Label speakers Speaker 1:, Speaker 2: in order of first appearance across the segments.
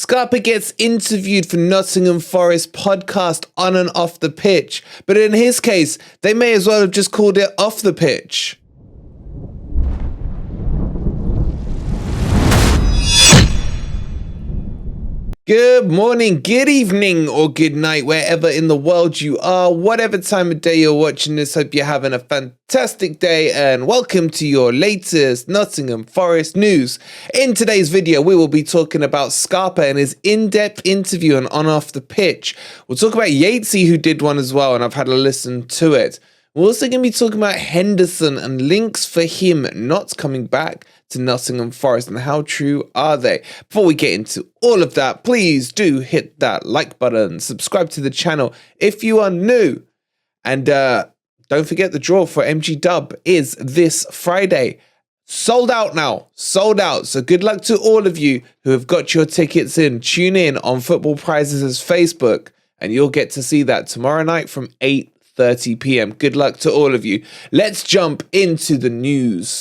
Speaker 1: Scarpa gets interviewed for Nottingham Forest podcast on and off the pitch, but in his case, they may as well have just called it off the pitch. Good morning, good evening, or good night, wherever in the world you are, whatever time of day you're watching this. Hope you're having a fantastic day and welcome to your latest Nottingham Forest news. In today's video, we will be talking about Scarpa and his in-depth interview on off the pitch. We'll talk about Yatesy, who did one as well, and I've had a listen to it. We're also going to be talking about Henderson and links for him not coming back to Nottingham Forest, and how true are they? Before we get into all of that, please do hit that like button, subscribe to the channel if you are new, and don't forget the draw for MG Dub is this Friday. Sold out now, sold out. So good luck to all of you who have got your tickets in. Tune in on Football Prizes' Facebook, and you'll get to see that tomorrow night from 8:30 p.m. Good luck to all of you. Let's jump into the news.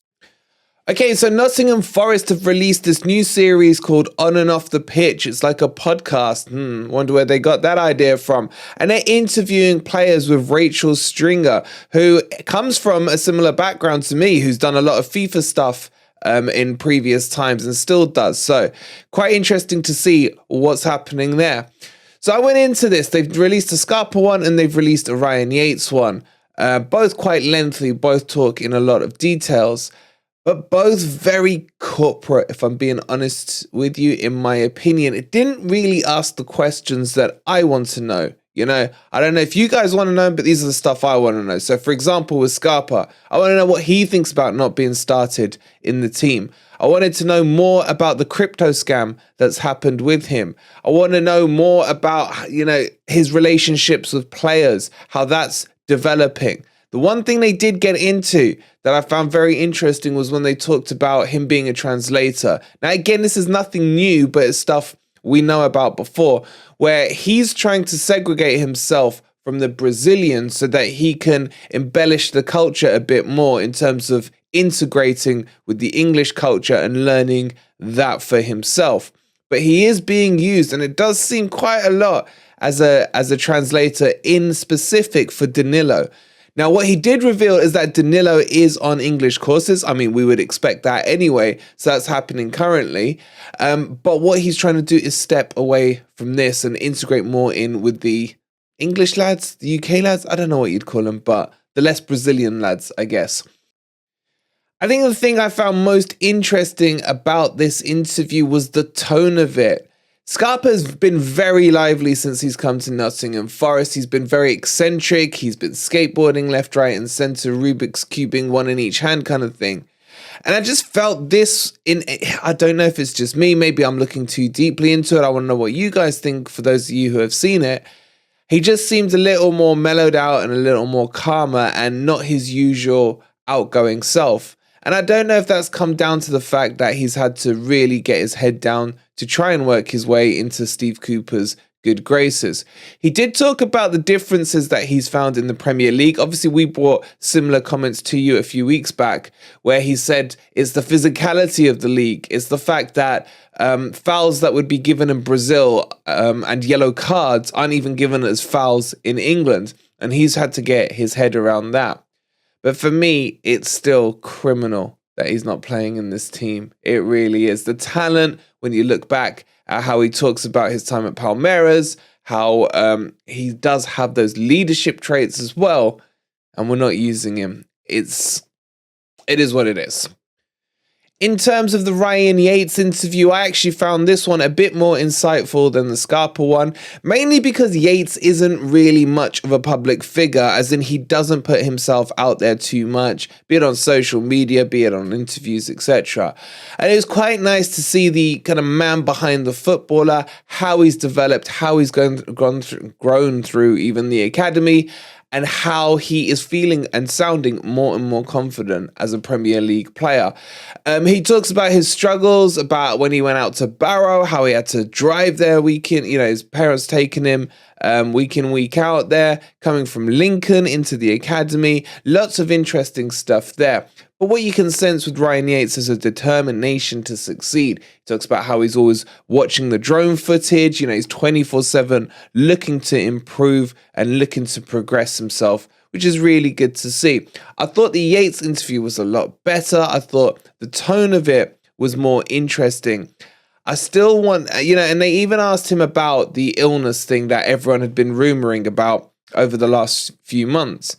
Speaker 1: Okay, so Nottingham Forest have released this new series called On and Off the Pitch. It's like a podcast. Wonder where they got that idea from. And they're interviewing players with Rachel Stringer, who comes from a similar background to me, who's done a lot of FIFA stuff in previous times and still does. So quite interesting to see what's happening there. So I went into this. They've released a Scarpa one and they've released a Ryan Yates one. Both quite lengthy, both talk in a lot of details, but both very corporate, if I'm being honest with you, in my opinion. It didn't really ask the questions that I want to know. You know, I don't know if you guys want to know, but these are the stuff I want to know. So, for example, with Scarpa, I want to know what he thinks about not being started in the team. I wanted to know more about the crypto scam that's happened with him. I want to know more about, you know, his relationships with players, how that's developing. The one thing they did get into that I found very interesting was when they talked about him being a translator. Now, again, this is nothing new, but it's stuff we know about before, where he's trying to segregate himself from the Brazilians so that he can embellish the culture a bit more in terms of integrating with the English culture and learning that for himself. But he is being used, and it does seem quite a lot as a translator in specific for Danilo. Now, what he did reveal is that Danilo is on English courses. I mean, we would expect that anyway, so that's happening currently. But what he's trying to do is step away from this and integrate more in with the English lads, the UK lads. I don't know what you'd call them, but the less Brazilian lads, I guess. I think the thing I found most interesting about this interview was the tone of it. Scarpa's been very lively since he's come to Nottingham Forest. He's been very eccentric. He's been skateboarding left, right, and centre, Rubik's cubing, one in each hand kind of thing. And I just felt this I don't know if it's just me. Maybe I'm looking too deeply into it. I want to know what you guys think, for those of you who have seen it. He just seems a little more mellowed out and a little more calmer and not his usual outgoing self. And I don't know if that's come down to the fact that he's had to really get his head down to try and work his way into Steve Cooper's good graces. He did talk about the differences that he's found in the Premier League. Obviously, we brought similar comments to you a few weeks back where he said it's the physicality of the league. It's the fact that fouls that would be given in Brazil and yellow cards aren't even given as fouls in England. And he's had to get his head around that. But for me, it's still criminal that he's not playing in this team. It really is. The talent, when you look back at how he talks about his time at Palmeiras, how he does have those leadership traits as well, and we're not using him. It is what it is. In terms of the Ryan Yates interview, I actually found this one a bit more insightful than the Scarpa one, mainly because Yates isn't really much of a public figure, as in he doesn't put himself out there too much, be it on social media, be it on interviews, etc. And it was quite nice to see the kind of man behind the footballer, how he's developed, how he's grown through even the academy, and how he is feeling and sounding more and more confident as a Premier League player. He talks about his struggles, about when he went out to Barrow, how he had to drive there week in, you know, his parents taking him week in, week out there, coming from Lincoln into the academy. Lots of interesting stuff there. But what you can sense with Ryan Yates is a determination to succeed. He talks about how he's always watching the drone footage. He's 24/7 looking to improve and looking to progress himself, which is really good to see. I thought the Yates interview was a lot better. I thought the tone of it was more interesting. I still want, and they even asked him about the illness thing that everyone had been rumoring about over the last few months.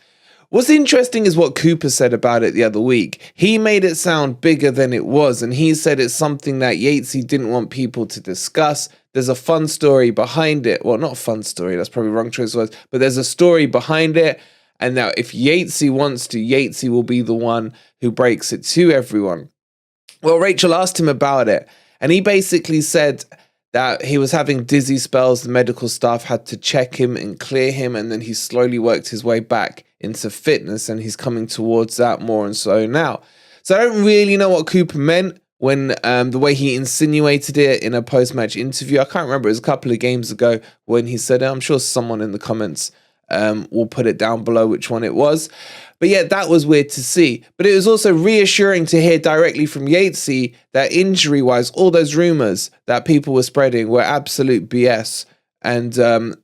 Speaker 1: What's interesting is what Cooper said about it the other week. He made it sound bigger than it was, and he said it's something that Yatesy didn't want people to discuss. There's a fun story behind it. Well, not a fun story, that's probably the wrong choice of words, but there's a story behind it. And now if Yatesy wants to, Yatesy will be the one who breaks it to everyone. Well, Rachel asked him about it, and he basically said that he was having dizzy spells. The medical staff had to check him and clear him, and then he slowly worked his way back into fitness, and he's coming towards that more and so now. So I don't really know what Cooper meant when the way he insinuated it in a post-match interview. I can't remember, it was a couple of games ago when he said it. I'm sure someone in the comments will put it down below which one it was. But yeah, that was weird to see. But it was also reassuring to hear directly from Yatesy that injury-wise, all those rumours that people were spreading were absolute BS and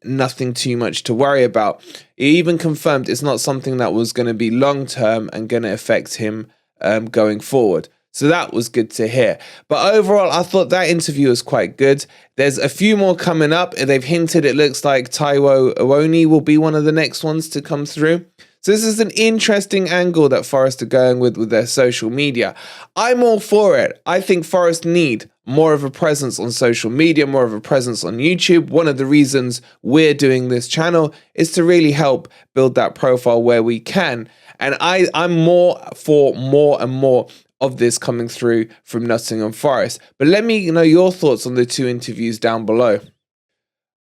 Speaker 1: nothing too much to worry about. He even confirmed it's not something that was going to be long-term and going to affect him going forward. So that was good to hear. But overall, I thought that interview was quite good. There's a few more coming up. They've hinted it looks like Awoniyi will be one of the next ones to come through. So this is an interesting angle that Forest are going with their social media. I'm all for it. I think Forest need more of a presence on social media, more of a presence on YouTube. One of the reasons we're doing this channel is to really help build that profile where we can. And I'm more for more and more of this coming through from Nottingham Forest. But let me know your thoughts on the two interviews down below.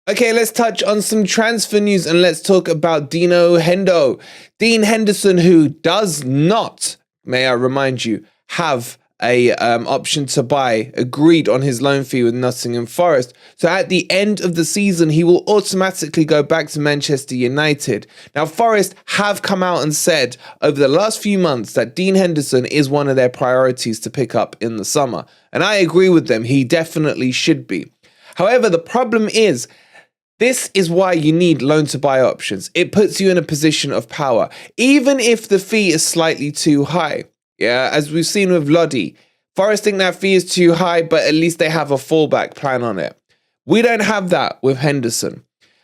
Speaker 1: Okay, let's touch on some transfer news and let's talk about Hendo. Dean Henderson, who does not, may I remind you, have a option to buy agreed on his loan fee with Nottingham Forest. So at the end of the season, he will automatically go back to Manchester United. Now, Forest have come out and said over the last few months that Dean Henderson is one of their priorities to pick up in the summer. And I agree with them. He definitely should be. However, the problem is, this is why you need loan to buy options. It puts you in a position of power, even if the fee is slightly too high. Yeah, as we've seen with Lodi, Forest think that fee is too high, but at least they have a fallback plan on it. We don't have that with Henderson.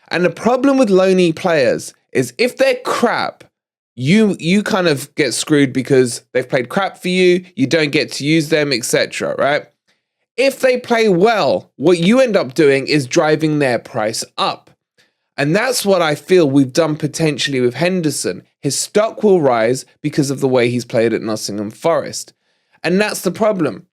Speaker 1: And the problem with loanee players is if they're crap, you kind of get screwed because they've played crap for you, you don't get to use them, etc., right? If they play well, what you end up doing is driving their price up. And that's what I feel we've done potentially with Henderson. His stock will rise because of the way he's played at Nottingham Forest. And that's the problem.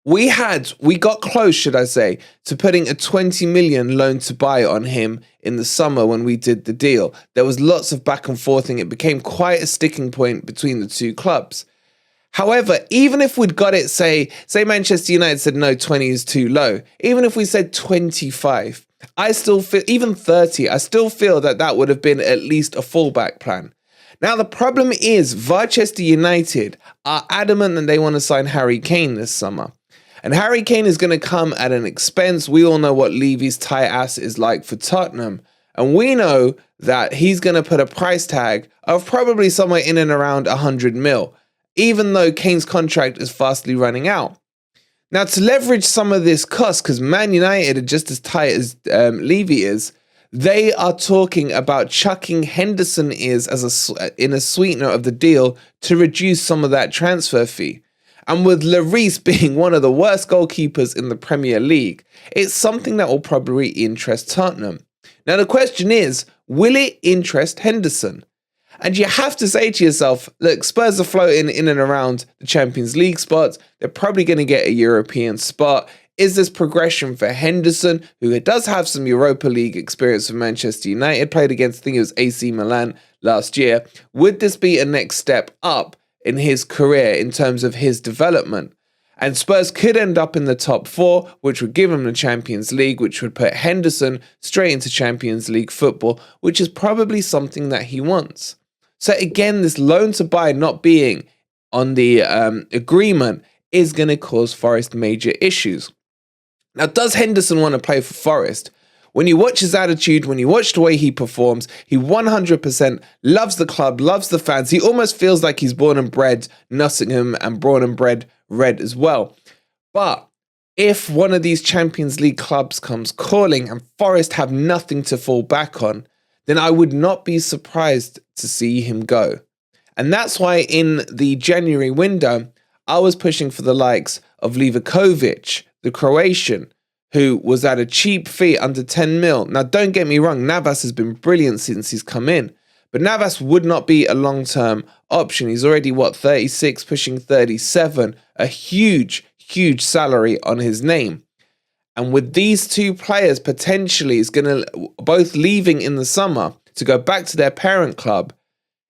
Speaker 1: We got close, should I say, to putting a 20 million loan to buy on him in the summer when we did the deal. There was lots of back and forthing. It became quite a sticking point between the two clubs. However, even if we'd got it, say Manchester United said, no, 20 is too low. Even if we said 25, I still feel, even 30, I still feel that would have been at least a fallback plan. Now, the problem is Manchester United are adamant that they want to sign Harry Kane this summer. And Harry Kane is going to come at an expense. We all know what Levy's tight ass is like for Tottenham. And we know that he's going to put a price tag of probably somewhere in and around 100 mil. Even though Kane's contract is fastly running out. Now, to leverage some of this cost, because Man United are just as tight as Levy is, they are talking about chucking Henderson in a sweetener of the deal to reduce some of that transfer fee. And with Lloris being one of the worst goalkeepers in the Premier League, it's something that will probably interest Tottenham. Now, the question is, will it interest Henderson? And you have to say to yourself, look, Spurs are floating in and around the Champions League spots. They're probably going to get a European spot. Is this progression for Henderson, who does have some Europa League experience with Manchester United, played against, I think it was AC Milan last year. Would this be a next step up in his career in terms of his development? And Spurs could end up in the top 4, which would give him the Champions League, which would put Henderson straight into Champions League football, which is probably something that he wants. So again, this loan to buy not being on the agreement is going to cause Forest major issues. Now, does Henderson want to play for Forest? When you watch his attitude, when you watch the way he performs, he 100% loves the club, loves the fans. He almost feels like he's born and bred Nottingham and born and bred Red as well. But if one of these Champions League clubs comes calling and Forest have nothing to fall back on, then I would not be surprised to see him go. And that's why in the January window, I was pushing for the likes of Livakovic, the Croatian, who was at a cheap fee under 10 mil. Now, don't get me wrong, Navas has been brilliant since he's come in. But Navas would not be a long-term option. He's already, 36, pushing 37. A huge salary on his name. And with these two players potentially is going to both leaving in the summer to go back to their parent club,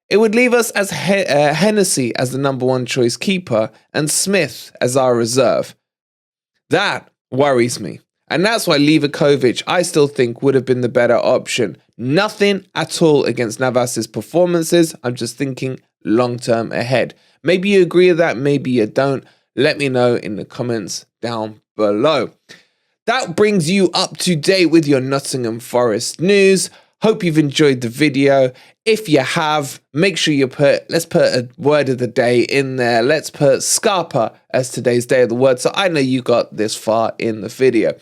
Speaker 1: it would leave us as Hennessy as the number one choice keeper and Smith as our reserve. That worries me. And that's why Livakovic, I still think, would have been the better option. Nothing at all against Navas's performances. I'm just thinking long-term ahead. Maybe you agree with that, maybe you don't. Let me know in the comments down below. That brings you up to date with your Nottingham Forest news. Hope you've enjoyed the video. If you have, make sure let's put a word of the day in there. Let's put Scarpa as today's day of the word, so I know you got this far in the video.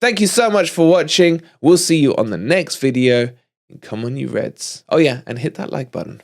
Speaker 1: Thank you so much for watching. We'll see you on the next video. And come on, you Reds. Oh yeah, and hit that like button.